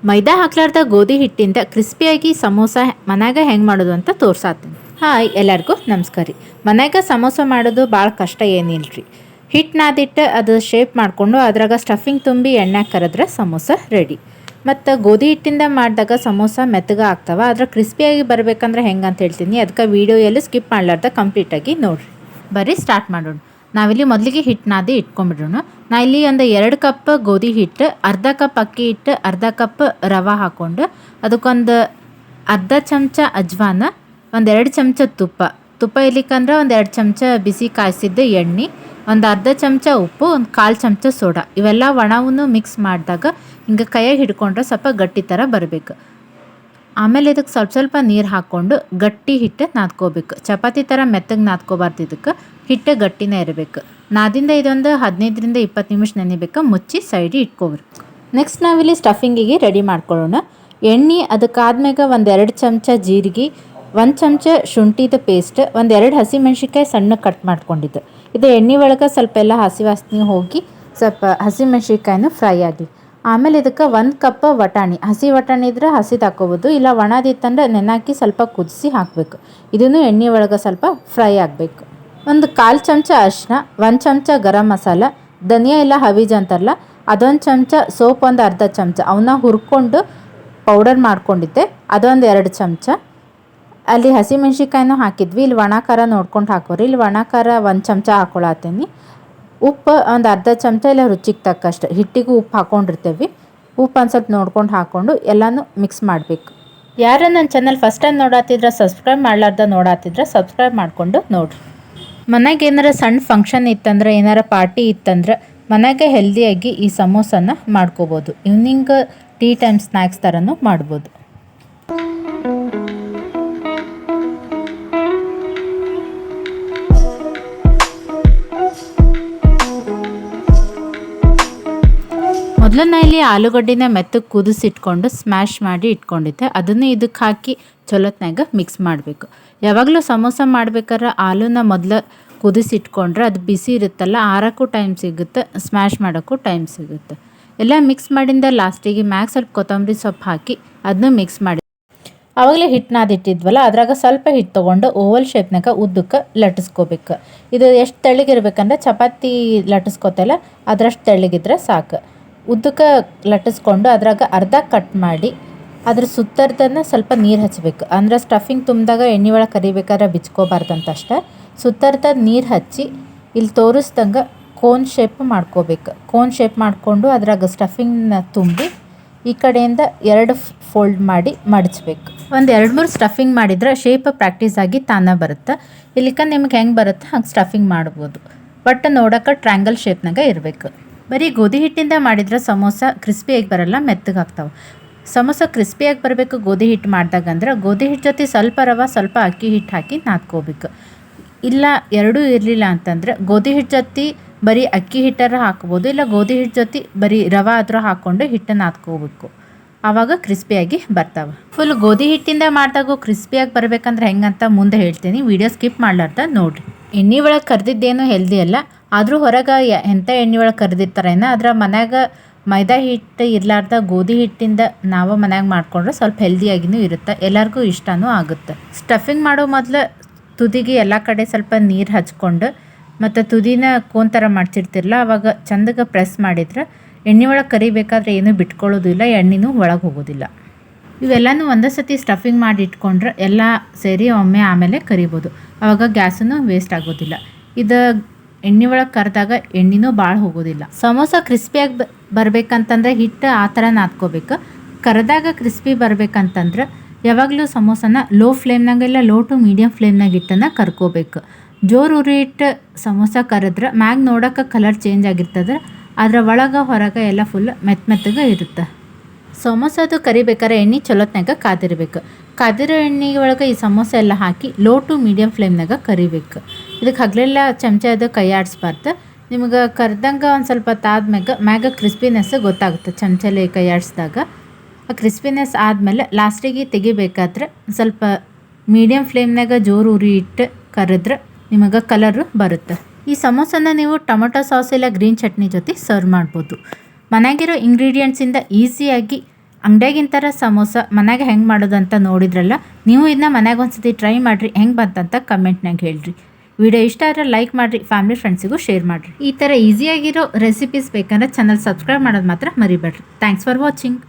ಮೈದಾ ಹಾಕ್ಲಾರ್ದ ಗೋಧಿ ಹಿಟ್ಟಿಂದ ಕ್ರಿಸ್ಪಿಯಾಗಿ ಸಮೋಸ ಮನ್ಯಾಗ ಹೆಂಗೆ ಮಾಡೋದು ಅಂತ ತೋರ್ಸಾತೀನಿ. ಹಾಯ್ ಎಲ್ಲರಿಗೂ ನಮಸ್ಕಾರ ರೀ. ಮನ್ಯಾಗ ಸಮೋಸ ಮಾಡೋದು ಭಾಳ ಕಷ್ಟ ಏನಿಲ್ರಿ. ಹಿಟ್ಟು ನಾದಿಟ್ಟು ಅದು ಶೇಪ್ ಮಾಡಿಕೊಂಡು ಅದ್ರಾಗ ಸ್ಟಫಿಂಗ್ ತುಂಬಿ ಎಣ್ಣೆ ಕರೆದ್ರೆ ಸಮೋಸ ರೆಡಿ. ಮತ್ತು ಗೋಧಿ ಹಿಟ್ಟಿಂದ ಮಾಡಿದಾಗ ಸಮೋಸ ಮೆತ್ತಗೆ ಆಗ್ತಾವೆ. ಆದರೆ ಕ್ರಿಸ್ಪಿಯಾಗಿ ಬರಬೇಕಂದ್ರೆ ಹೆಂಗೆ ಅಂತ ಹೇಳ್ತೀನಿ. ಅದಕ್ಕೆ ವೀಡಿಯೋ ಎಲ್ಲಿ ಸ್ಕಿಪ್ ಮಾಡಲಾರ್ದ ಕಂಪ್ಲೀಟಾಗಿ ನೋಡಿರಿ. ಬರೀ ಸ್ಟಾರ್ಟ್ ಮಾಡೋಣ. ನಾವಿಲ್ಲಿ ಮೊದಲಿಗೆ ಹಿಟ್ಟು ನಾದಿ ಇಟ್ಕೊಂಡ್ಬಿಡೋಣ. ನಾ ಇಲ್ಲಿ ಒಂದು 2 ಕಪ್ ಗೋಧಿ ಹಿಟ್ಟು, ಅರ್ಧ ಕಪ್ ಅಕ್ಕಿ ಹಿಟ್ಟು, ಅರ್ಧ ಕಪ್ ರವೆ ಹಾಕ್ಕೊಂಡು ಅದಕ್ಕೊಂದು ಅರ್ಧ ಚಮಚ ಅಜ್ವಾನ, 2 ಚಮಚ ತುಪ್ಪ ಇರ್ಲಿಕ್ಕಂದ್ರೆ 2 ಚಮಚ ಬಿಸಿ ಕಾಯಿಸಿದ್ದ ಎಣ್ಣೆ, ಒಂದು ಅರ್ಧ ಚಮಚ ಉಪ್ಪು, 1/4 ಚಮಚ ಸೋಡಾ, ಇವೆಲ್ಲ ಒಣವನ್ನು ಮಿಕ್ಸ್ ಮಾಡಿದಾಗ ಹಿಂಗೆ ಕೈಯಾಗಿ ಹಿಡ್ಕೊಂಡ್ರೆ ಸ್ವಲ್ಪ ಗಟ್ಟಿ ಥರ ಬರಬೇಕು. ಆಮೇಲೆ ಇದಕ್ಕೆ ಸ್ವಲ್ಪ ನೀರು ಹಾಕ್ಕೊಂಡು ಗಟ್ಟಿ ಹಿಟ್ಟು ನಾದ್ಕೋಬೇಕು. ಚಪಾತಿ ಥರ ಮೆತ್ತಗೆ ನಾದ್ಕೋಬಾರ್ದು. ಇದಕ್ಕೆ ಹಿಟ್ಟು ಗಟ್ಟಿನೇ ಇರಬೇಕು. ನಾದಿಂದ ಇದೊಂದು 15ರಿಂದ 20 ನಿಮಿಷ ನೆನಿಬೇಕು. ಮುಚ್ಚಿ ಸೈಡಿ ಇಟ್ಕೋಬೇಕು. ನೆಕ್ಸ್ಟ್ ನಾವಿಲ್ಲಿ ಸ್ಟಫಿಂಗಿಗೆ ರೆಡಿ ಮಾಡ್ಕೊಳ್ಳೋಣ. ಎಣ್ಣೆ, ಅದಕ್ಕಾದ್ಮೇಲೆ 2 ಚಮಚ ಜೀರಿಗೆ, 1 ಚಮಚ ಶುಂಠಿದ ಪೇಸ್ಟ್, 2 ಹಸಿಮೆಣ್ಸಿನ್ಕಾಯಿ ಸಣ್ಣ ಕಟ್ ಮಾಡ್ಕೊಂಡಿದ್ದು. ಇದು ಎಣ್ಣೆ ಒಳಗೆ ಸ್ವಲ್ಪ ಎಲ್ಲ ಹಸಿ ವಾಸನೆ ಹೋಗಿ ಸ್ವಲ್ಪ ಹಸಿಮೆಣ್ಸಿನ್ಕಾಯಿನೂ ಫ್ರೈ ಆಗಲಿ. ಆಮೇಲೆ ಇದಕ್ಕೆ 1 ಕಪ್ ವಟಾಣಿ, ಹಸಿ ವಟಾಣಿ ಇದ್ರೆ ಹಸಿದು ಹಾಕೋಬೋದು, ಇಲ್ಲ ಒಣದಿತ್ತಂದ್ರೆ ನೆನಾಕಿ ಸ್ವಲ್ಪ ಕುದಿಸಿ ಹಾಕಬೇಕು. ಇದನ್ನು ಎಣ್ಣೆ ಒಳಗೆ ಸ್ವಲ್ಪ ಫ್ರೈ ಆಗಬೇಕು. 1/4 ಚಮಚ ಅರಿಶಿನ, 1 ಚಮಚ ಗರಂ ಮಸಾಲ, ಧನಿಯಾ ಇಲ್ಲ ಹವೀಜ್ ಅಂತಾರಲ್ಲ ಅದೊಂದು ಚಮಚ, ಸೋಪ್ ಅರ್ಧ ಚಮಚ, ಅವನ್ನ ಹುರ್ಕೊಂಡು ಪೌಡರ್ ಮಾಡ್ಕೊಂಡಿದ್ದೆ ಅದೊಂದು 2 ಚಮಚ. ಅಲ್ಲಿ ಹಸಿಮೆಣ್ಸಿನ್ಕಾಯಿನೂ ಹಾಕಿದ್ವಿ. ಇಲ್ಲಿ ಒಣ ಖಾರ ನೋಡ್ಕೊಂಡು ಹಾಕೋರಿ. ಇಲ್ಲಿ ಒಣ ಖಾರ 1 ಚಮಚ ಹಾಕೊಳತ್ತೀನಿ. ಉಪ್ಪು ಒಂದು ಅರ್ಧ ಚಮಚ, ಇಲ್ಲ ರುಚಿಗೆ ತಕ್ಕಷ್ಟು. ಹಿಟ್ಟಿಗೂ ಉಪ್ಪು ಹಾಕ್ಕೊಂಡಿರ್ತೇವೆ. ಉಪ್ಪು ಒಂದು ಸ್ವಲ್ಪ ನೋಡ್ಕೊಂಡು ಹಾಕ್ಕೊಂಡು ಎಲ್ಲನೂ ಮಿಕ್ಸ್ ಮಾಡಬೇಕು. ಯಾರು ನನ್ನ ಚಾನಲ್ ಫಸ್ಟ್ ಟೈಮ್ ನೋಡಾತಿದ್ರೆ ಸಬ್ಸ್ಕ್ರೈಬ್ ಮಾಡ್ಲಾರ್ದ ನೋಡಾತಿದ್ರೆ ಸಬ್ಸ್ಕ್ರೈಬ್ ಮಾಡಿಕೊಂಡು ನೋಡಿರಿ. ಮನೆಗೆ ಏನಾರ ಸಣ್ಣ ಫಂಕ್ಷನ್ ಇತ್ತಂದ್ರೆ, ಏನಾರ ಪಾರ್ಟಿ ಇತ್ತಂದ್ರೆ ಮನೆಗೆ ಹೆಲ್ದಿಯಾಗಿ ಈ ಸಮೋಸನ ಮಾಡ್ಕೋಬೋದು. ಈವ್ನಿಂಗ್ ಟೀ ಟೈಮ್ ಸ್ನ್ಯಾಕ್ಸ್ ಥರನೂ ಮಾಡ್ಬೋದು. ಮೊದಲು ನಾ ಇಲ್ಲಿ ಆಲೂಗಡ್ಡಿನ ಮೆತ್ತಗೆ ಕುದಿಸಿಟ್ಕೊಂಡು ಸ್ಮ್ಯಾಶ್ ಮಾಡಿ ಇಟ್ಕೊಂಡಿದ್ದೆ. ಅದನ್ನು ಇದಕ್ಕೆ ಹಾಕಿ ಚಲೋತ್ನಾಗ ಮಿಕ್ಸ್ ಮಾಡಬೇಕು. ಯಾವಾಗಲೂ ಸಮೋಸ ಮಾಡ್ಬೇಕಾದ್ರೆ ಆಲೂನ ಮೊದಲು ಕುದಿಸಿಟ್ಕೊಂಡ್ರೆ ಅದು ಬಿಸಿ ಇರುತ್ತಲ್ಲ, ಆರೋಕ್ಕೂ ಟೈಮ್ ಸಿಗುತ್ತೆ, ಸ್ಮ್ಯಾಶ್ ಮಾಡೋಕ್ಕೂ ಟೈಮ್ ಸಿಗುತ್ತೆ. ಎಲ್ಲ ಮಿಕ್ಸ್ ಮಾಡಿಂದ ಲಾಸ್ಟಿಗೆ ಮ್ಯಾಗ ಸ್ವಲ್ಪ ಕೊತ್ತಂಬರಿ ಸೊಪ್ಪು ಹಾಕಿ ಅದನ್ನು ಮಿಕ್ಸ್ ಮಾಡಿ ಆವಾಗಲೇ ಹಿಟ್ಟು ನಾದಿಟ್ಟಿದ್ವಲ್ಲ ಅದ್ರಾಗ ಸ್ವಲ್ಪ ಹಿಟ್ಟು ತೊಗೊಂಡು ಓವಲ್ ಶೇಪ್ನಾಗ ಉದ್ದಕ್ಕೆ ಲಟ್ಟಿಸ್ಕೋಬೇಕು. ಇದು ಎಷ್ಟು ತೆಳ್ಳಗಿರ್ಬೇಕಂದ್ರೆ ಚಪಾತಿ ಲಟ್ಟಿಸ್ಕೋತಲ್ಲ ಅದರಷ್ಟು ತೆಳ್ಳಗಿದ್ರೆ ಸಾಕು. ಉದ್ದಕ್ಕೆ ಲಟ್ಟಿಸ್ಕೊಂಡು ಅದ್ರಾಗ ಅರ್ಧ ಕಟ್ ಮಾಡಿ ಅದ್ರ ಸುತ್ತರ್ದನ್ನು ಸ್ವಲ್ಪ ನೀರು ಹಚ್ಚಬೇಕು. ಅಂದ್ರೆ ಸ್ಟಫಿಂಗ್ ತುಂಬಿದಾಗ ಎಣ್ಣೆ ಒಳಗೆ ಕರಿಬೇಕಾದ್ರೆ ಬಿಚ್ಕೋಬಾರ್ದಂತ ಅಷ್ಟೇ. ಸುತ್ತರ್ದ ನೀರು ಹಚ್ಚಿ ಇಲ್ಲಿ ತೋರಿಸ್ದಂಗೆ ಕೋನ್ ಶೇಪ್ ಮಾಡ್ಕೋಬೇಕು. ಕೋನ್ ಶೇಪ್ ಮಾಡಿಕೊಂಡು ಅದ್ರಾಗ ಸ್ಟಫಿಂಗ್ನ ತುಂಬಿ ಈ ಕಡೆಯಿಂದ 2 ಫೋಲ್ಡ್ ಮಾಡಿ ಮಡಚಬೇಕು. 1-2-3 ಸ್ಟಫಿಂಗ್ ಮಾಡಿದ್ರೆ ಶೇಪ್ ಪ್ರಾಕ್ಟೀಸ್ ಆಗಿ ತಾನೇ ಬರುತ್ತೆ. ಇಲ್ಲಿಕ ನಿಮ್ಗೆ ಹೆಂಗೆ ಬರುತ್ತೆ ಹಂಗೆ ಸ್ಟಫಿಂಗ್ ಮಾಡ್ಬೋದು. ಬಟ್ ನೋಡೋಕೆ ಟ್ರ್ಯಾಂಗಲ್ ಶೇಪ್ನಾಗ ಇರಬೇಕು. ಬರೀ ಗೋಧಿ ಹಿಟ್ಟಿಂದ ಮಾಡಿದ್ರೆ ಸಮೋಸ ಕ್ರಿಸ್ಪಿಯಾಗಿ ಬರಲ್ಲ, ಮೆತ್ತಗೆ ಆಗ್ತಾವೆ. ಸಮೋಸ ಕ್ರಿಸ್ಪಿಯಾಗಿ ಬರಬೇಕು ಗೋಧಿ ಹಿಟ್ಟು ಮಾಡಿದಾಗ ಅಂದ್ರೆ ಗೋಧಿ ಹಿಟ್ಟು ಜೊತೆ ಸ್ವಲ್ಪ ರವೆ ಸ್ವಲ್ಪ ಅಕ್ಕಿ ಹಿಟ್ಟು ಹಾಕಿ ನಾದ್ಕೋಬೇಕು. ಇಲ್ಲ ಎರಡೂ ಇರಲಿಲ್ಲ ಅಂತಂದ್ರೆ ಗೋಧಿ ಹಿಟ್ಟು ಜೊತೆ ಬರೀ ಅಕ್ಕಿ ಹಿಟ್ಟರ ಹಾಕ್ಬೋದು, ಇಲ್ಲ ಗೋಧಿ ಹಿಟ್ಟು ಜೊತೆ ಬರೀ ರವೆ ಆದರೂ ಹಾಕ್ಕೊಂಡು ಹಿಟ್ಟು ನಾದ್ಕೋಬೇಕು. ಆವಾಗ ಕ್ರಿಸ್ಪಿಯಾಗಿ ಬರ್ತಾವೆ. ಫುಲ್ ಗೋಧಿ ಹಿಟ್ಟಿಂದ ಮಾಡಿದಾಗೂ ಕ್ರಿಸ್ಪಿಯಾಗಿ ಬರಬೇಕಂದ್ರೆ ಹೆಂಗಂತ ಮುಂದೆ ಹೇಳ್ತೀನಿ. ವಿಡಿಯೋ ಸ್ಕಿಪ್ ಮಾಡ್ಲಾರ್ದ ನೋಡಿರಿ. ಎಣ್ಣೆ ಒಳಗೆ ಕರೆದಿದ್ದೇನು ಹೆಲ್ದಿ ಅಲ್ಲ, ಆದರೂ ಹೊರಗೆ ಎಂಥ ಎಣ್ಣೆ ಒಳಗೆ ಕರೆದಿರ್ತಾರೇನೋ. ಅದರ ಮನ್ಯಾಗ ಮೈದಾ ಹಿಟ್ಟು ಇರಲಾರ್ದ ಗೋಧಿ ಹಿಟ್ಟಿಂದ ನಾವು ಮನ್ಯಾಗ ಮಾಡಿಕೊಂಡ್ರೆ ಸ್ವಲ್ಪ ಹೆಲ್ದಿಯಾಗಿಯೂ ಇರುತ್ತೆ, ಎಲ್ಲರಿಗೂ ಇಷ್ಟನೂ ಆಗುತ್ತೆ. ಸ್ಟಫಿಂಗ್ ಮಾಡೋ ಮೊದಲು ತುದಿಗೆ ಎಲ್ಲ ಕಡೆ ಸ್ವಲ್ಪ ನೀರು ಹಚ್ಕೊಂಡು ಮತ್ತು ತುದಿನ ಕೋನ್ ಥರ ಮಾಡ್ತಿರ್ತಿರಲ್ಲ ಅವಾಗ ಚಂದಗೆ ಪ್ರೆಸ್ ಮಾಡಿದ್ರೆ ಎಣ್ಣೆ ಒಳಗೆ ಕರಿಬೇಕಾದ್ರೆ ಏನೂ ಬಿಟ್ಕೊಳ್ಳೋದಿಲ್ಲ, ಎಣ್ಣೆನೂ ಒಳಗೆ ಹೋಗೋದಿಲ್ಲ. ಇವೆಲ್ಲನೂ ಒಂದೇ ಸತಿ ಸ್ಟಫಿಂಗ್ ಮಾಡಿ ಇಟ್ಕೊಂಡ್ರೆ ಎಲ್ಲ ಸೇರಿ ಒಮ್ಮೆ ಆಮೇಲೆ ಕರಿಬೋದು. ಆವಾಗ ಗ್ಯಾಸನ್ನು ವೇಸ್ಟ್ ಆಗೋದಿಲ್ಲ. ಇದು ಎಣ್ಣೆ ಒಳಗೆ ಕರೆದಾಗ ಎಣ್ಣೆನೂ ಭಾಳ ಹೋಗೋದಿಲ್ಲ. ಸಮೋಸ ಕ್ರಿಸ್ಪಿಯಾಗಿ ಬರಬೇಕಂತಂದ್ರೆ ಹಿಟ್ಟು ಆ ಥರ ನಾದ್ಕೋಬೇಕು. ಕರೆದಾಗ ಕ್ರಿಸ್ಪಿ ಬರಬೇಕಂತಂದ್ರೆ ಯಾವಾಗಲೂ ಸಮೋಸನ ಲೋ ಫ್ಲೇಮ್ನಾಗ ಇಲ್ಲ ಲೋ ಟು ಮೀಡಿಯಮ್ ಫ್ಲೇಮ್ನಾಗ ಹಿಟ್ಟನ್ನು ಕರ್ಕೋಬೇಕು. ಜೋರು ಉರಿ ಇಟ್ಟು ಸಮೋಸ ಕರೆದ್ರೆ ಮ್ಯಾಗ ನೋಡೋಕೆ ಕಲರ್ ಚೇಂಜ್ ಆಗಿರ್ತದೆ, ಅದರ ಒಳಗೆ ಹೊರಗೆ ಎಲ್ಲ ಫುಲ್ ಮೆತ್ತಗೆ ಇರುತ್ತೆ. ಸಮೋಸದು ಕರಿಬೇಕಾದ್ರೆ ಎಣ್ಣೆ ಚಲೋತ್ನಾಗ ಕಾದಿರಬೇಕು. ಕಾದಿರೋ ಎಣ್ಣೆ ಒಳಗೆ ಈ ಸಮೋಸ ಎಲ್ಲ ಹಾಕಿ ಲೋ ಟು ಮೀಡಿಯಮ್ ಫ್ಲೇಮ್ನಾಗ ಕರಿಬೇಕು. ಇದಕ್ಕೆ ಹಗಲೆಲ್ಲ ಚಮಚ ಅದು ಕೈ ಆಡಿಸ್ಬಾರ್ದು. ನಿಮ್ಗೆ ಕರೆದಂಗೆ ಒಂದು ಸ್ವಲ್ಪ ಮ್ಯಾಗ ಕ್ರಿಸ್ಪಿನೆಸ್ ಗೊತ್ತಾಗುತ್ತೆ ಚಮಚಲ್ಲಿ ಕೈ ಆಡಿಸಿದಾಗ. ಆ ಕ್ರಿಸ್ಪಿನೆಸ್ ಆದಮೇಲೆ ಲಾಸ್ಟಿಗೆ ತೆಗಿಬೇಕಾದ್ರೆ ಸ್ವಲ್ಪ ಮೀಡಿಯಮ್ ಫ್ಲೇಮ್ನಾಗ ಜೋರು ಉರಿ ಇಟ್ಟು ಕರೆದ್ರೆ ನಿಮಗೆ ಕಲರು ಬರುತ್ತೆ. ಈ ಸಮೋಸನ ನೀವು ಟೊಮೊಟೊ ಸಾಸ್ ಇಲ್ಲ ಗ್ರೀನ್ ಚಟ್ನಿ ಜೊತೆ ಸರ್ವ್ ಮಾಡ್ಬೋದು. ಮನೆಯಾಗಿರೋ ಇಂಗ್ರೀಡಿಯೆಂಟ್ಸಿಂದ ಈಸಿಯಾಗಿ ಅಂಗಡಿಯಾಗಿಂತರ ಸಮೋಸ ಮನ್ಯಾಗ ಹೆಂಗೆ ಮಾಡೋದು ಅಂತ ನೋಡಿದ್ರಲ್ಲ, ನೀವು ಇದನ್ನ ಮನ್ಯಾಗ ಒಂದ್ಸತಿ ಟ್ರೈ ಮಾಡಿರಿ, ಹೆಂಗೆ ಬಂತಂತ ಕಮೆಂಟ್ನಾಗ ಹೇಳ್ರಿ. ವಿಡಿಯೋ ಇಷ್ಟ ಆದರೆ ಲೈಕ್ ಮಾಡಿರಿ, ಫ್ಯಾಮಿಲಿ ಫ್ರೆಂಡ್ಸಿಗೂ ಶೇರ್ ಮಾಡಿರಿ. ಈ ಥರ ಈಸಿಯಾಗಿರೋ ರೆಸಿಪೀಸ್ ಬೇಕಂದ್ರೆ ಚಾನಲ್ ಸಬ್ಸ್ಕ್ರೈಬ್ ಮಾಡೋದು ಮಾತ್ರ ಮರಿಬೇಡ್ರಿ. Thanks for watching.